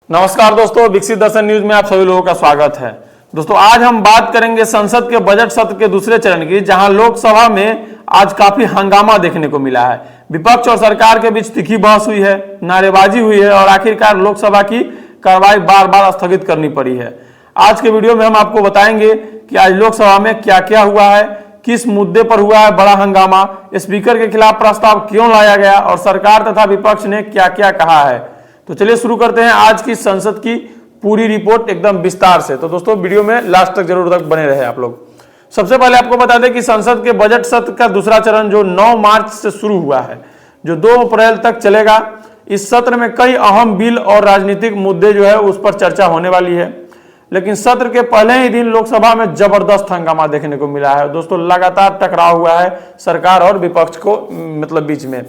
नमस्कार दोस्तों, विकसित दर्शन न्यूज में आप सभी लोगों का स्वागत है। दोस्तों आज हम बात करेंगे संसद के बजट सत्र के दूसरे चरण की, जहां लोकसभा में आज काफी हंगामा देखने को मिला है। विपक्ष और सरकार के बीच तीखी बहस हुई है, नारेबाजी हुई है और आखिरकार लोकसभा की कार्रवाई बार बार स्थगित करनी पड़ी है। आज के वीडियो में हम आपको बताएंगे कि आज लोकसभा में क्या क्या हुआ है, किस मुद्दे पर हुआ है बड़ा हंगामा, स्पीकर के खिलाफ प्रस्ताव क्यों लाया गया और सरकार तथा विपक्ष ने क्या क्या कहा है। तो चलिए शुरू करते हैं आज की संसद की पूरी रिपोर्ट एकदम विस्तार से। तो दोस्तों वीडियो में लास्ट तक जरूर तक बने रहे आप लोग। सबसे पहले आपको बता दें कि संसद के बजट सत्र का दूसरा चरण जो 9 मार्च से शुरू हुआ है, जो 2 अप्रैल तक चलेगा। इस सत्र में कई अहम बिल और राजनीतिक मुद्दे जो है उस पर चर्चा होने वाली है। लेकिन सत्र के पहले ही दिन लोकसभा में जबरदस्त हंगामा देखने को मिला है। दोस्तों लगातार टकराव हुआ है सरकार और विपक्ष को बीच में।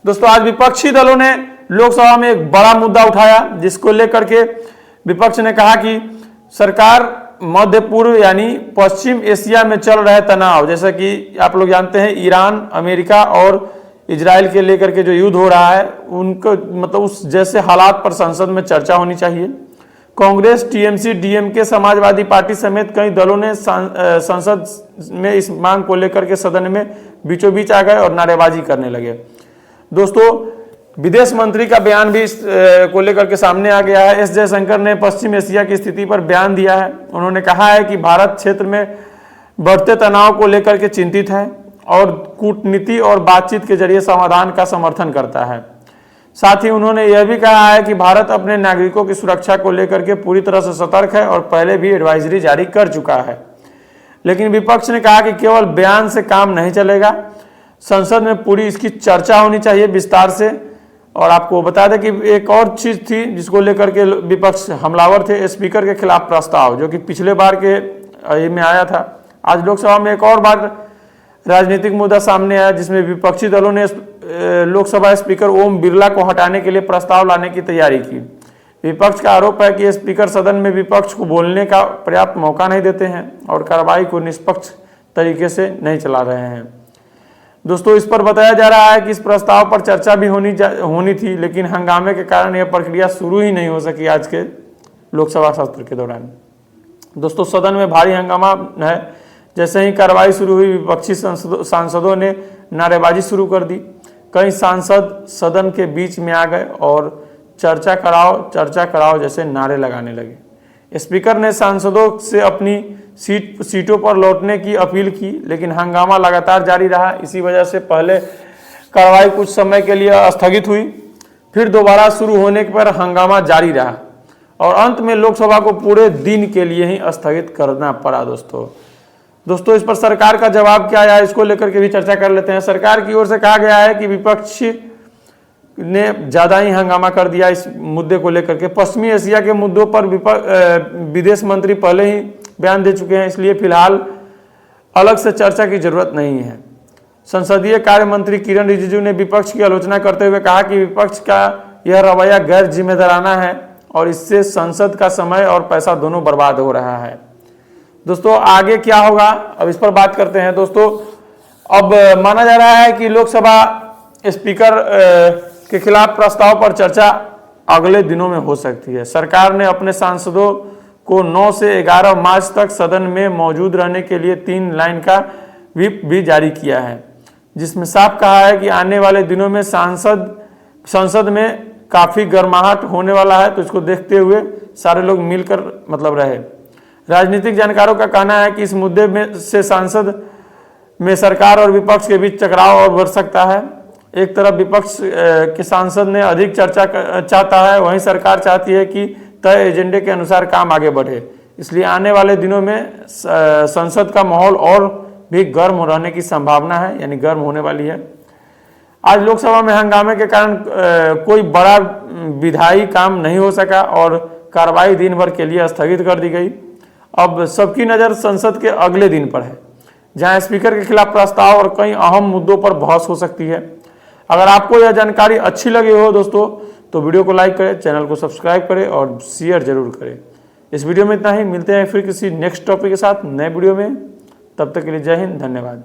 दोस्तों आज विपक्षी दलों ने लोकसभा में एक बड़ा मुद्दा उठाया, जिसको लेकर के विपक्ष ने कहा कि सरकार मध्य पूर्व यानी पश्चिम एशिया में चल रहे तनाव, जैसा कि आप लोग जानते हैं ईरान, अमेरिका और इजराइल के लेकर के जो युद्ध हो रहा है, उनको उस जैसे हालात पर संसद में चर्चा होनी चाहिए। Congress, TMC, DMK, Samajwadi party समेत कई दलों ने संसद में इस मांग को लेकर के सदन में बीचों बीच आ गए और नारेबाजी करने लगे। दोस्तों विदेश मंत्री का बयान भी इस को लेकर के सामने आ गया है। एस जयशंकर ने पश्चिम एशिया की स्थिति पर बयान दिया है। उन्होंने कहा है कि भारत क्षेत्र में बढ़ते तनाव को लेकर के चिंतित है और कूटनीति और बातचीत के जरिए समाधान का समर्थन करता है। साथ ही उन्होंने यह भी कहा है कि भारत अपने नागरिकों की सुरक्षा को लेकर के पूरी तरह से सतर्क है और पहले भी एडवाइजरी जारी कर चुका है। लेकिन विपक्ष ने कहा कि केवल बयान से काम नहीं चलेगा, संसद में पूरी इसकी चर्चा होनी चाहिए विस्तार से। और आपको बता दें कि एक और चीज थी जिसको लेकर के विपक्ष हमलावर थे, स्पीकर के खिलाफ प्रस्ताव, जो कि पिछले बार के में आया था। आज लोकसभा में एक और बार राजनीतिक मुद्दा सामने आया, जिसमें विपक्षी दलों ने लोकसभा स्पीकर ओम बिरला को हटाने के लिए प्रस्ताव लाने की तैयारी की। विपक्ष का आरोप है कि स्पीकर सदन में विपक्ष को बोलने का पर्याप्त मौका नहीं देते हैं और कार्रवाई को निष्पक्ष तरीके से नहीं चला रहे हैं। दोस्तों इस पर बताया जा रहा है कि इस प्रस्ताव पर चर्चा भी होनी थी, लेकिन हंगामे के कारण यह प्रक्रिया शुरू ही नहीं हो सकी आज के लोकसभा सत्र के दौरान। दोस्तों सदन में भारी हंगामा है। जैसे ही कार्रवाई शुरू हुई, विपक्षी सांसदों ने नारेबाजी शुरू कर दी। कई सांसद सदन के बीच में आ गए और चर्चा कराओ जैसे नारे लगाने लगे। स्पीकर ने सांसदों से अपनी सीटों पर लौटने की अपील की, लेकिन हंगामा लगातार जारी रहा। इसी वजह से पहले कार्रवाई कुछ समय के लिए स्थगित हुई, फिर दोबारा शुरू होने पर हंगामा जारी रहा और अंत में लोकसभा को पूरे दिन के लिए ही स्थगित करना पड़ा। दोस्तों इस पर सरकार का जवाब क्या आया, इसको लेकर के भी चर्चा कर लेते हैं। सरकार की ओर से कहा गया है कि विपक्ष ने ज्यादा ही हंगामा कर दिया इस मुद्दे को लेकर के। पश्चिमी एशिया के मुद्दों पर विदेश मंत्री पहले ही बयान दे चुके हैं, इसलिए फिलहाल अलग से चर्चा की जरूरत नहीं है। संसदीय कार्य मंत्री किरण रिजिजू ने विपक्ष की आलोचना करते हुए कहा कि विपक्ष का यह रवैया गैर जिम्मेदाराना है और इससे संसद का समय और पैसा दोनों बर्बाद हो रहा है। दोस्तों आगे क्या होगा, अब इस पर बात करते हैं। दोस्तों अब माना जा रहा है कि लोकसभा स्पीकर के खिलाफ प्रस्ताव पर चर्चा अगले दिनों में हो सकती है। सरकार ने अपने सांसदों को 9 से 11 मार्च तक सदन में मौजूद रहने के लिए 3 लाइन का व्हिप भी जारी किया है, जिसमें साफ कहा है कि आने वाले दिनों में संसद में काफी गर्माहट होने वाला है। तो इसको देखते हुए सारे लोग मिलकर रहे। राजनीतिक जानकारों का कहना है कि इस मुद्दे में से संसद में सरकार और विपक्ष के बीच टकराव और बढ़ सकता है। एक तरफ विपक्ष के सांसद ने अधिक चर्चा चाहता है, वहीं सरकार चाहती है कि तय एजेंडे के अनुसार काम आगे बढ़े। इसलिए आने वाले दिनों में संसद का माहौल और भी गर्म रहने की संभावना है, यानी गर्म होने वाली है। आज लोकसभा में हंगामे के कारण कोई बड़ा विधायी काम नहीं हो सका और कार्रवाई दिन भर के लिए स्थगित कर दी गई। अब सबकी नज़र संसद के अगले दिन पर है, जहां स्पीकर के खिलाफ प्रस्ताव और कई अहम मुद्दों पर बहस हो सकती है। अगर आपको यह जानकारी अच्छी लगी हो दोस्तों, तो वीडियो को लाइक करें, चैनल को सब्सक्राइब करें और शेयर जरूर करें। इस वीडियो में इतना ही। मिलते हैं फिर किसी नेक्स्ट टॉपिक के साथ नए वीडियो में। तब तक के लिए जय हिंद, धन्यवाद।